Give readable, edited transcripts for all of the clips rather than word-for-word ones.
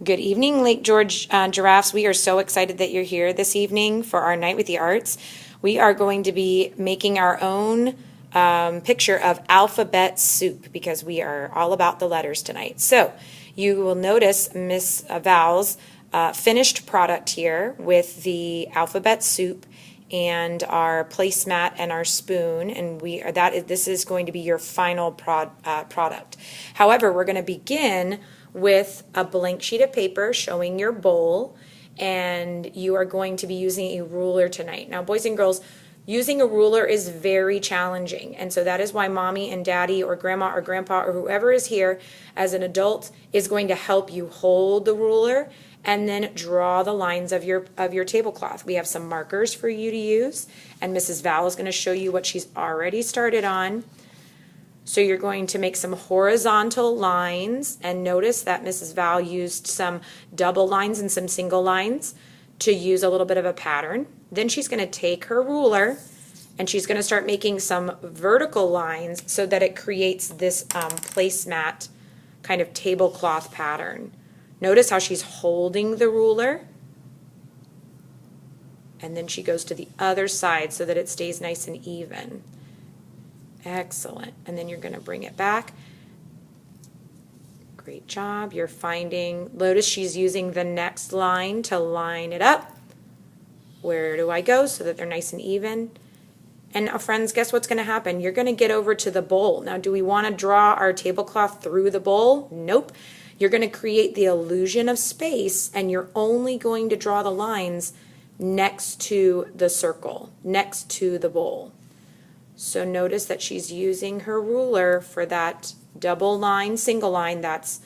Good evening, Lake George Giraffes. We are so excited that you're here this evening for our Night with the Arts. We are going to be making our own picture of alphabet soup because we are all about the letters tonight. So you will notice Miss Val's finished product here with the alphabet soup and our placemat and our spoon, and this is going to be your final product. However, we're going to begin with a blank sheet of paper showing your bowl, and you are going to be using a ruler tonight. Now, boys and girls, using a ruler is very challenging, and so that is why mommy and daddy or grandma or grandpa or whoever is here as an adult is going to help you hold the ruler and then draw the lines of your tablecloth. We have some markers for you to use, and Mrs. Val is going to show you what she's already started on. So you're going to make some horizontal lines, and notice that Mrs. Val used some double lines and some single lines to use a little bit of a pattern. Then she's going to take her ruler and she's going to start making some vertical lines so that it creates this placemat kind of tablecloth pattern. Notice how she's holding the ruler, and then she goes to the other side so that it stays nice and even. Excellent. And then you're going to bring it back. Great job. You're finding, notice she's using the next line to line it up. Where do I go so that they're nice and even? And friends, guess what's going to happen? You're going to get over to the bowl. Now, do we want to draw our tablecloth through the bowl? Nope. You're going to create the illusion of space, and you're only going to draw the lines next to the circle, next to the bowl. So notice that she's using her ruler for that double line, single line. That's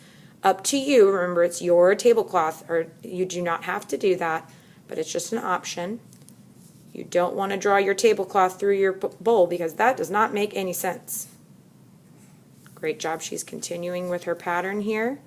up to you. Remember, it's your tablecloth, or you do not have to do that, but it's just an option. You don't want to draw your tablecloth through your bowl because that does not make any sense. Great job. She's continuing with her pattern here.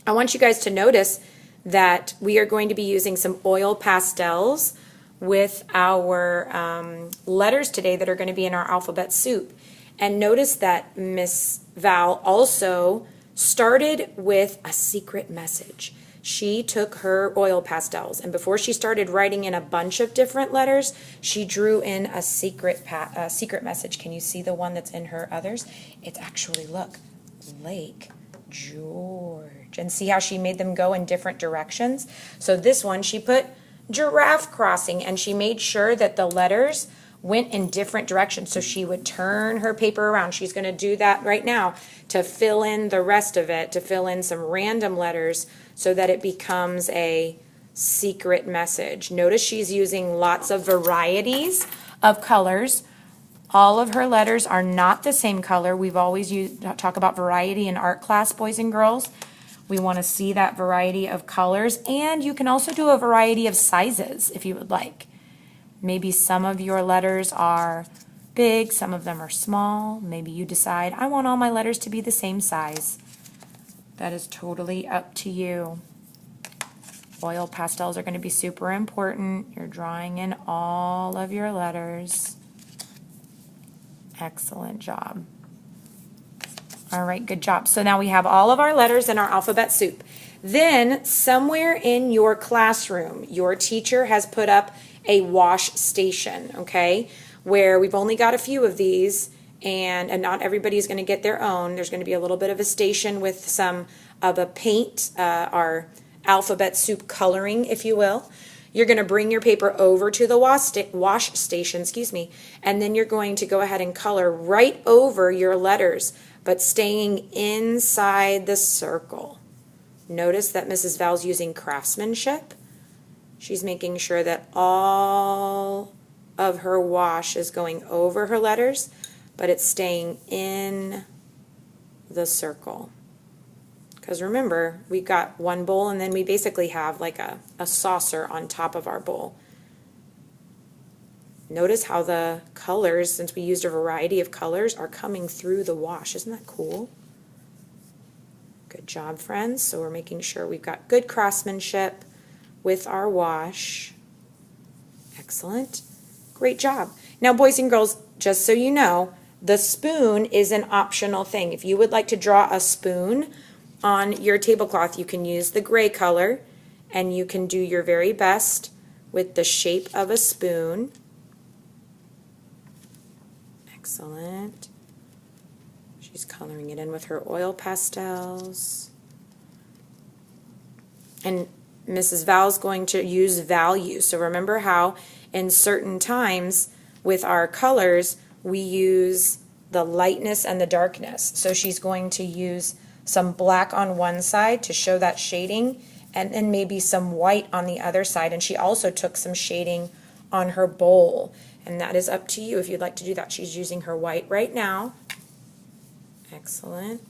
I want you guys to notice that we are going to be using some oil pastels with our letters today that are going to be in our alphabet soup. And notice that Miss Val also started with a secret message. She took her oil pastels, and before she started writing in a bunch of different letters, she drew in a secret message. Can you see the one that's in her others? It's actually, look, Lake George. And see how she made them go in different directions? So this one, she put giraffe crossing, and she made sure that the letters went in different directions. So she would turn her paper around. She's going to do that right now to fill in the rest of it, to fill in some random letters so that it becomes a secret message. Notice she's using lots of varieties of colors. All of her letters are not the same color. We've always talk about variety in art class, boys and girls. We want to see that variety of colors, and you can also do a variety of sizes if you would like. Maybe some of your letters are big, some of them are small. Maybe you decide, I want all my letters to be the same size. That is totally up to you. Oil pastels are going to be super important. You're drawing in all of your letters. Excellent job. All right, good job. So now we have all of our letters in our alphabet soup. Then somewhere in your classroom, your teacher has put up a wash station, okay, where we've only got a few of these, and not everybody's going to get their own. There's going to be a little bit of a station with some of a paint, our alphabet soup coloring, if you will. You're going to bring your paper over to the wash station, and then you're going to go ahead and color right over your letters, but staying inside the circle. Notice that Mrs. Val's using craftsmanship. She's making sure that all of her wash is going over her letters, but it's staying in the circle. Because remember, we've got one bowl, and then we basically have like a saucer on top of our bowl. Notice how the colors, since we used a variety of colors, are coming through the wash. Isn't that cool? Good job, friends. So we're making sure we've got good craftsmanship with our wash. Excellent. Great job. Now, boys and girls, just so you know, the spoon is an optional thing. If you would like to draw a spoon on your tablecloth, you can use the gray color, and you can do your very best with the shape of a spoon. Excellent. She's coloring it in with her oil pastels. And Mrs. Val's going to use value. So remember how in certain times with our colors, we use the lightness and the darkness. So she's going to use some black on one side to show that shading, and then maybe some white on the other side. And she also took some shading on her bowl, and that is up to you if you'd like to do that. She's using her white right now. Excellent.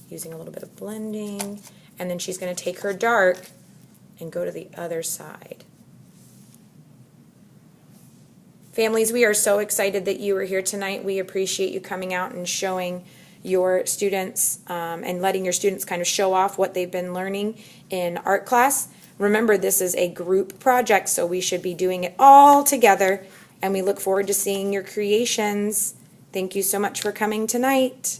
Using a little bit of blending, and then she's going to take her dark and go to the other side. Families, we are so excited that you were here tonight. We appreciate you coming out and showing your students and letting your students kind of show off what they've been learning in art class. Remember, this is a group project, so we should be doing it all together, and we look forward to seeing your creations. Thank you so much for coming tonight.